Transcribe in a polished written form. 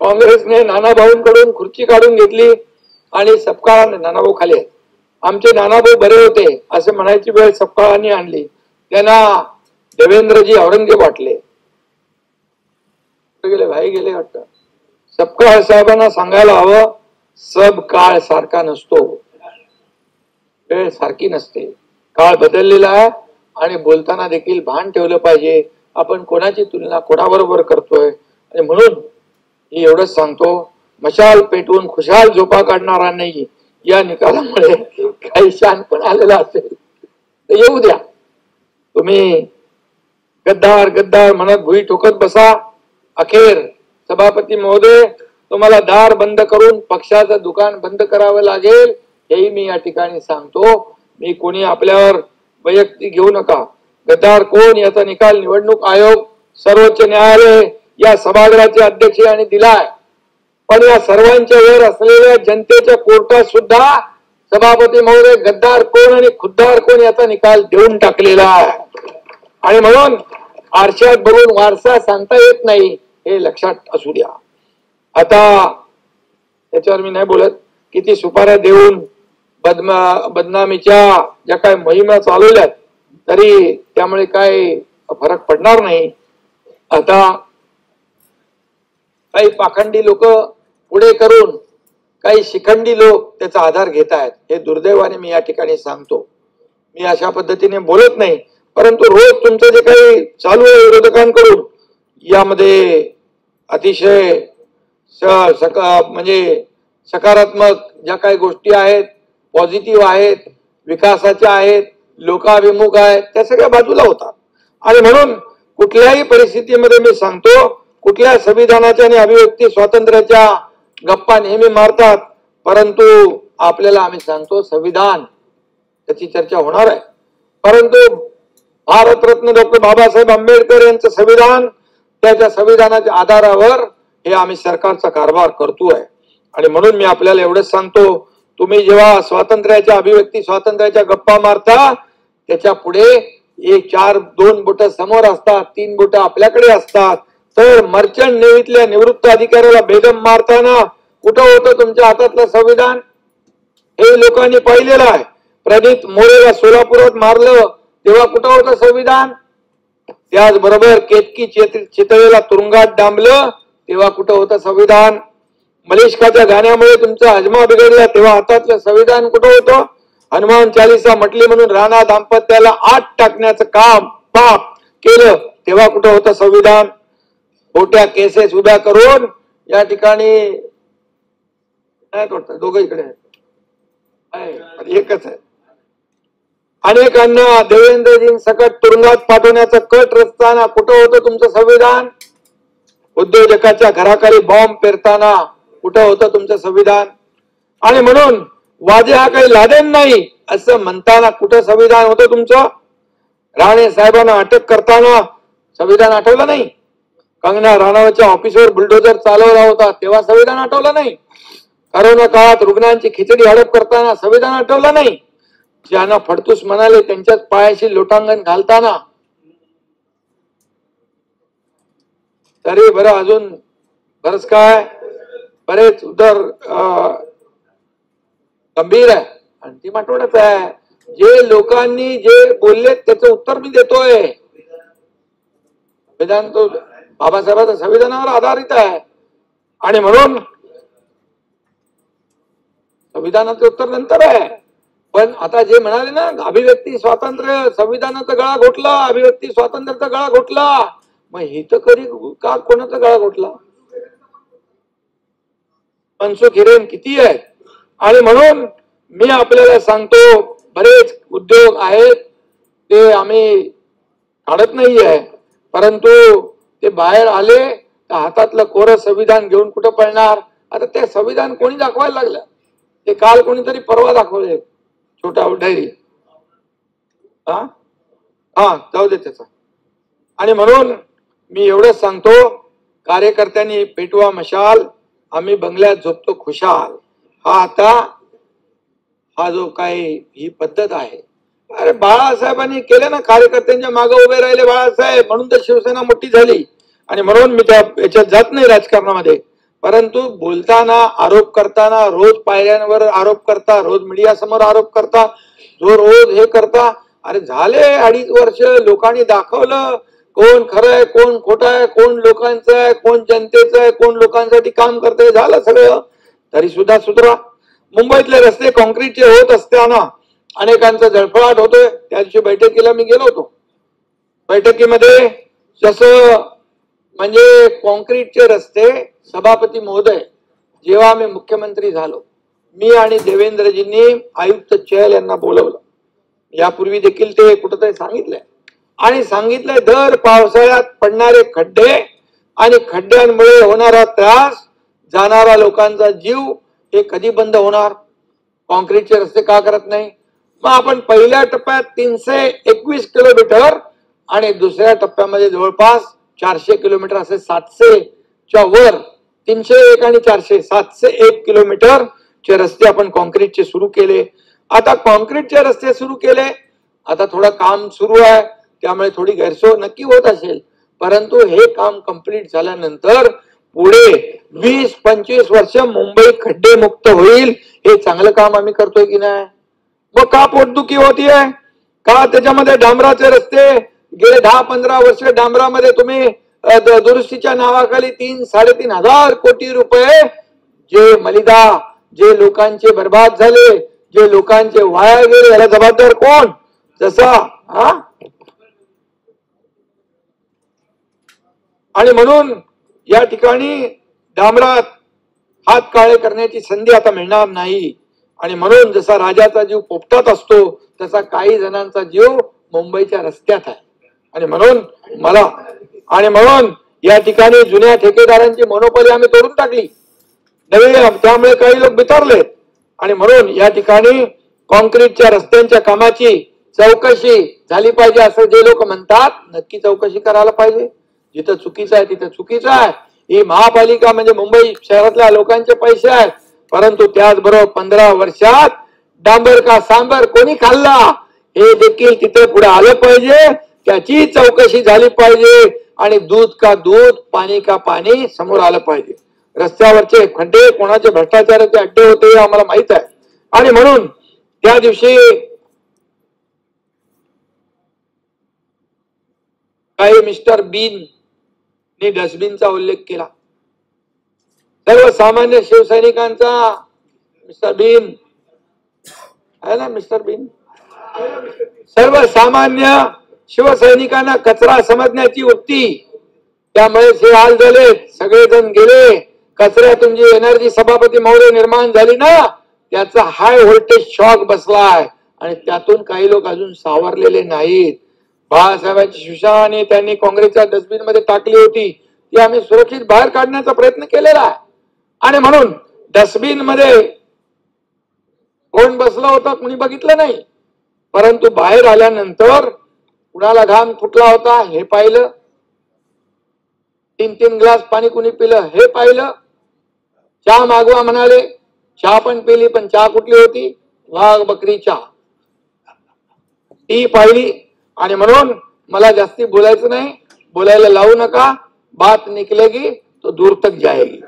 काँग्रेसने नानाभाऊंकडून खुर्ची काढून घेतली आणि सपकाळ नानाभाऊ खाली आहेत. आमचे नानाभाऊ बरे होते असे म्हणायची वेळ सपकाळांनी आणली. त्यांना देवेंद्रजी औरंगजेब वाटले. गेले भाई गेले वाटतं. सपकाळ साहेबांना सांगायला हवं, सब काळ सारखा नसतो, वेळ सारखी नसते, काळ बदललेला आहे आणि बोलताना देखील भान ठेवलं पाहिजे आपण कोणाची तुलना कोणाबरोबर करतोय. आणि म्हणून मी एवढंच सांगतो, मशाल पेटवून खुशाल झोपा काढणारा नाही या निकालामुळे काही शानपण आलेला असेल तर येऊ द्या. तुम्ही गद्दार गद्दार म्हणत भुई ठोकत बसा. अखेर सभापती महोदय तुम्हाला दार बंद करून पक्षाचं दुकान बंद करावं लागेल हेही मी या ठिकाणी सांगतो. मी कोणी आपल्यावर वैयक्तिक घेऊ नका. गद्दार कोण याचा निकाल निवडणूक आयोग सर्वोच्च न्यायालय या सभागृहाचे अध्यक्ष यांनी दिलाय. पण या सर्वांच्या वर असलेल्या जनतेच्या कोर्टात सुद्धा सभापती महोदय गद्दार कोण आणि खुद्दार कोण याचा निकाल देऊन टाकलेला आहे. आणि म्हणून आरशात बघून वारसा सांगता येत नाही हे लक्षात असू द्या. आता त्याच्यावर मी नाही बोलत. किती सुपाऱ्या देऊन बदनामीच्या ज्या काही मोहिमा चालवल्यात तरी त्यामुळे काय फरक पडणार नाही. आता काही पाखंडी लोक पुढे करून काही शिखंडी लोक त्याचा आधार घेत आहेत. हे दुर्दैवाने मी या ठिकाणी सांगतो. मी अशा पद्धतीने बोलत नाही, परंतु रोज तुमचं जे काही चालू आहे विरोधकांकडून यामध्ये अतिशय म्हणजे सकारात्मक ज्या काही गोष्टी आहेत, पॉझिटिव्ह आहेत, विकासाच्या आहेत, लोकाभिमुख आहेत, त्या सगळ्या बाजूला होतात. आणि म्हणून कुठल्याही परिस्थितीमध्ये मी सांगतो, कुठल्या संविधानाच्या आणि अभिव्यक्ती स्वातंत्र्याच्या गप्पा नेहमी मारतात, परंतु आपल्याला आम्ही सांगतो संविधान त्याची चर्चा होणार आहे. परंतु भारतरत्न डॉक्टर बाबासाहेब आंबेडकर यांचं संविधान, त्याच्या संविधानाच्या आधारावर हे आम्ही सरकारचा कारभार करतोय. आणि म्हणून मी आपल्याला एवढंच सांगतो, तुम्ही जेव्हा स्वातंत्र्याच्या अभिव्यक्ती स्वातंत्र्याच्या गप्पा मारता त्याच्या पुढे एक 4-2 बोट समोर असतात, 3 बोट आपल्याकडे असतात. तर मर्चंट नेव्हीतल्या निवृत्त अधिकाऱ्याला बेदम मारताना कुठं होतं तुमच्या हातातलं संविधान हे लोकांनी पाहिलेलं आहे. प्रणित मोरेला सोलापुरात मारलं तेव्हा कुठं होतं संविधान. त्याचबरोबर केतकी चितळेला तुरुंगात डांबलं तेव्हा कुठं होतं संविधान. मलिष्काच्या गाण्यामुळे तुमचा हजमा बिघडला तेव्हा हातातलं संविधान कुठं होतं. हनुमान चालीसा म्हटली म्हणून राणा दाम्पत्याला आत टाकण्याचं काम पाप केलं तेव्हा कुठं होतं संविधान. खोट्या केसेस उभ्या करून या ठिकाणी नाही करतात, दोघं इकडे एकच आहे. अनेकांना देवेंद्रजी सकट तुरुंगात पाठवण्याचा कट रचताना कुठं होतं तुमचं संविधान. उद्योजकाच्या घराखाली बॉम्ब पेरताना कुठं होतं तुमचं संविधान. आणि म्हणून वाजे हा काही लादेन नाही असं म्हणताना कुठं संविधान होतं तुमचं. राणे साहेबांना अटक करताना संविधान आठवलं नाही. कंगना राणावतच्या ऑफिसवर बुलडोजर चालवला होता तेव्हा संविधान आठवलं नाही. करोना काळात रुग्णांची खिचडी हडप करताना संविधान आठवलं नाही. ज्यांना फडतूस म्हणाले त्यांच्याच पायाशी लोटांगण घालताना तरी बरं अजून बरंच काय बरेच उदर गंभीर आहे. अंतिम आठवड्यात आहे. जे लोकांनी जे बोलले त्याचं उत्तर मी देतोय. संविधान तो बाबासाहेबांच्या संविधानावर आधारित आहे आणि म्हणून संविधानाचं उत्तर नंतर आहे. पण आता जे म्हणाले ना अभिव्यक्ती स्वातंत्र्य संविधानाचा गळा घोटला, अभिव्यक्ती स्वातंत्र्याचा गळा घोटला, मग हे तर कधी का कोणाचा गळा घोटला. मनसुख हिरेन किती आहेत. आणि म्हणून मी आपल्याला सांगतो बरेच उद्योग आहेत ते आम्ही काढत नाहीये, परंतु ते बाहेर आले तर हातातलं कोरं संविधान घेऊन कुठं पळणार. आता ते संविधान कोणी दाखवायला लागलं. ते काल कोणीतरी परवा दाखवले छोटा डायरी. हा जाऊ दे त्याचा. आणि म्हणून मी एवढंच सांगतो कार्यकर्त्यांनी पेटवा मशाल, आम्ही बंगल्यात झोपतो खुशाल. हा जो काही ही पद्धत आहे. अरे बाळासाहेबांनी केले ना, कार्यकर्त्यांच्या मागे उभे राहिले बाळासाहेब, म्हणून तर शिवसेना मोठी झाली. आणि म्हणून मी त्या याच्यात जात नाही राजकारणामध्ये. परंतु बोलताना आरोप करताना रोज पायऱ्यांवर आरोप करता, रोज मीडिया समोर आरोप करता, जो रोज हे करता. अरे झाले 2.5 वर्ष, लोकांनी दाखवलं कोण खरं आहे कोण खोटं आहे, कोण लोकांचं आहे कोण जनतेचं आहे, कोण लोकांसाठी काम करतंय, झालं सगळं. तरी सुद्धा सुधरा. मुंबईतले रस्ते कॉन्क्रीटचे होत असताना अनेकांचा जळफळाट होतोय. त्या दिवशी बैठकीला मी गेलो होतो. बैठकीमध्ये जसं म्हणजे कॉन्क्रीटचे रस्ते, सभापती महोदय जेव्हा मी मुख्यमंत्री झालो, मी आणि देवेंद्रजींनी आयुक्त चहल यांना बोलवलं. यापूर्वी देखील ते कुठंतरी सांगितलंय आणि सांगितलंय दर पावसाळ्यात पडणारे खड्डे आणि खड्ड्यांमुळे होणारा त्रास, जाणारा लोकांचा जीव हे कधी बंद होणार? कॉन्क्रीटचे रस्ते का करत नाही? मग आपण पहिल्या टप्प्यात 321 किलोमीटर आणि दुसऱ्या टप्प्यामध्ये जवळपास 400 किलोमीटर, असे 700च्या वर, 301 आणि 400, 701 किलोमीटरचे रस्ते आपण कॉन्क्रीटचे सुरू केले. आता कॉन्क्रीटचे रस्ते सुरू केले, आता थोडं काम सुरू आहे, त्यामुळे थोडी गैरसोय नक्की होत असेल, परंतु हे काम कंप्लीट झाल्यानंतर पुढे 20-25 वर्ष मुंबई खड्डे मुक्त होईल. हे चांगलं काम आम्ही करतोय की नाही? मग का पोटदुखी होतीये? का त्याच्यामध्ये डांबराचे रस्ते गेले 10-15 वर्ष डांबरामध्ये तुम्ही दुरुस्तीच्या नावाखाली 3-3.5 हजार कोटी रुपये जे मलिदा, जे लोकांचे बर्बाद झाले, जे लोकांचे वाया गेले, याला जबाबदार कोण? जसा आणि म्हणून या ठिकाणी डांबरात हात काळे करण्याची संधी आता मिळणार नाही. आणि म्हणून जसा राजाचा जीव पोपटात असतो, तसा काही जणांचा जीव मुंबईच्या रस्त्यात आहे. आणि म्हणून या ठिकाणी जुन्या ठेकेदारांची मोनोपोली आम्ही तोडून टाकली, नवीन, त्यामुळे काही लोक बिथरले. आणि म्हणून या ठिकाणी कॉन्क्रीटच्या रस्त्यांच्या कामाची चौकशी झाली पाहिजे असं जे लोक म्हणतात, नक्की चौकशी करायला पाहिजे. जिथं चुकीचं आहे तिथं चुकीचं आहे. ही महापालिका म्हणजे मुंबई शहरातल्या लोकांचे पैसे आहेत, परंतु त्याचबरोबर 15 वर्षात डांबर का सांबर कोणी खाल्ला हे देखील तिथे पुढे आलं पाहिजे. त्याची चौकशी झाली पाहिजे आणि दूध का दूध, पाणी का पाणी समोर आलं पाहिजे. रस्त्यावरचे खड्डे कोणाचे भ्रष्टाचाराचे अड्डे होते हे आम्हाला माहित आहे. आणि म्हणून त्या दिवशी काही मिस्टर बीन ने डस्टबिनचा उल्लेख केला. सर्वसामान्य शिवसैनिकांचा मिस्टर बीन आहे ना, मिस्टर बीन सर्वसामान्य शिवसैनिकांना कचरा समजण्याची वृत्ती, त्यामुळे हे हाल झाले, सगळेजण गेले. कचऱ्यातून जी एनर्जी सभापती महोदय निर्माण झाली ना, त्याचा हाय व्होल्टेज शॉक बसलाय आणि त्यातून काही लोक अजून सावरलेले नाहीत. बाळासाहेबांची शिवशाही त्यांनी काँग्रेसच्या डस्टबिन मध्ये टाकली होती, ती आम्ही सुरक्षित बाहेर काढण्याचा प्रयत्न केलेला आहे. आणि म्हणून डस्टबिन मध्ये कोण बसलं होतं कुणी बघितलं नाही, परंतु बाहेर आल्यानंतर कुणाला घाम फुटला होता हे पाहिलं, 3-3 ग्लास पाणी कुणी पिलं हे पाहिलं, चहा मागवा म्हणाले, चहा पण पिली, पण चहा कुठली होती? वाघ बकरी चहा, ती पाहिली. आणि म्हणून मला जास्ती बोलायचं नाही, बोलायला लावू नका, बात निकलेगी तो दूर तक जाएगी.